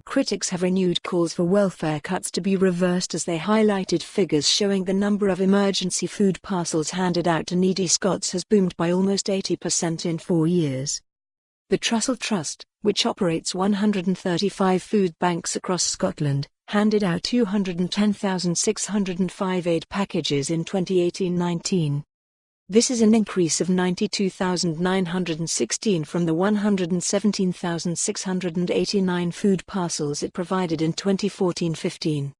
Critics have renewed calls for welfare cuts to be reversed as they highlighted figures showing the number of emergency food parcels handed out to needy Scots has boomed by almost 80% in 4 years. The Trussell Trust, which operates 135 food banks across Scotland, handed out 210,605 aid packages in 2018-19. This is an increase of 92,916 from the 117,689 food parcels it provided in 2014-15.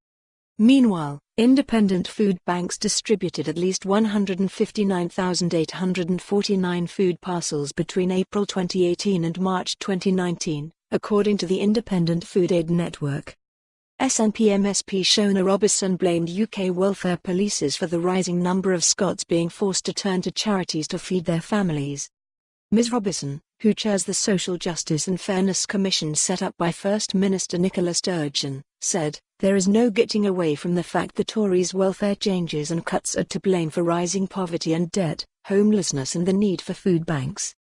Meanwhile, independent food banks distributed at least 159,849 food parcels between April 2018 and March 2019, according to the Independent Food Aid Network. SNP MSP Shona Robison blamed UK welfare policies for the rising number of Scots being forced to turn to charities to feed their families. Ms Robison, who chairs the Social Justice and Fairness Commission set up by First Minister Nicola Sturgeon, said, "There is no getting away from the fact the Tories' welfare changes and cuts are to blame for rising poverty and debt, homelessness and the need for food banks."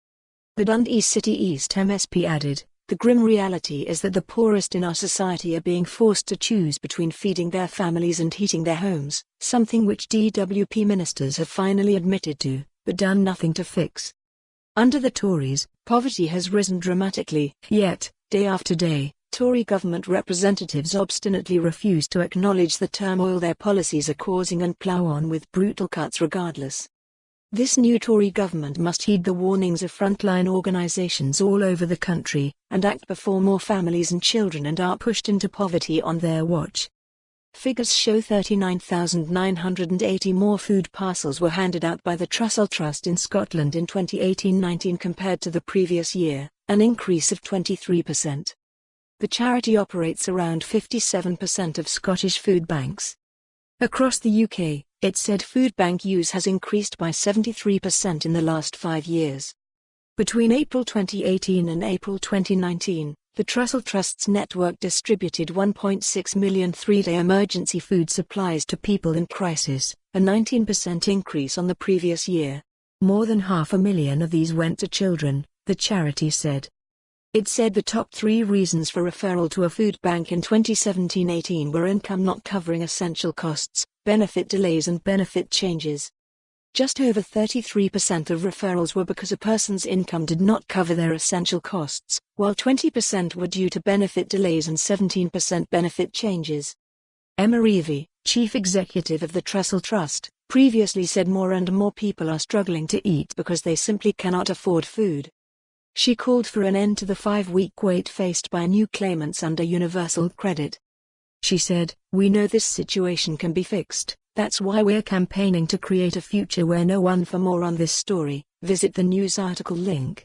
The Dundee City East MSP added, "The grim reality is that the poorest in our society are being forced to choose between feeding their families and heating their homes, something which DWP ministers have finally admitted to, but done nothing to fix." Under the Tories, poverty has risen dramatically, yet, day after day, Tory government representatives obstinately refuse to acknowledge the turmoil their policies are causing and plough on with brutal cuts regardless. This new Tory government must heed the warnings of frontline organisations all over the country, and act before more families and children are pushed into poverty on their watch. Figures show 39,980 more food parcels were handed out by the Trussell Trust in Scotland in 2018-19 compared to the previous year, an increase of 23%. The charity operates around 57% of Scottish food banks. Across the UK, it said food bank use has increased by 73% in the last 5 years. Between April 2018 and April 2019, the Trussell Trust's network distributed 1.6 million three-day emergency food supplies to people in crisis, a 19% increase on the previous year. More than 500,000 of these went to children, the charity said. It said the top 3 reasons for referral to a food bank in 2017-18 were income not covering essential costs, benefit delays and benefit changes. Just over 33% of referrals were because a person's income did not cover their essential costs, while 20% were due to benefit delays and 17% benefit changes. Emma Reevey, chief executive of the Trussell Trust, previously said more and more people are struggling to eat because they simply cannot afford food. She called for an end to the 5-week wait faced by new claimants under universal credit. She said, "We know this situation can be fixed. That's why we're campaigning to create a future where no one." For more on this story, visit the news article link.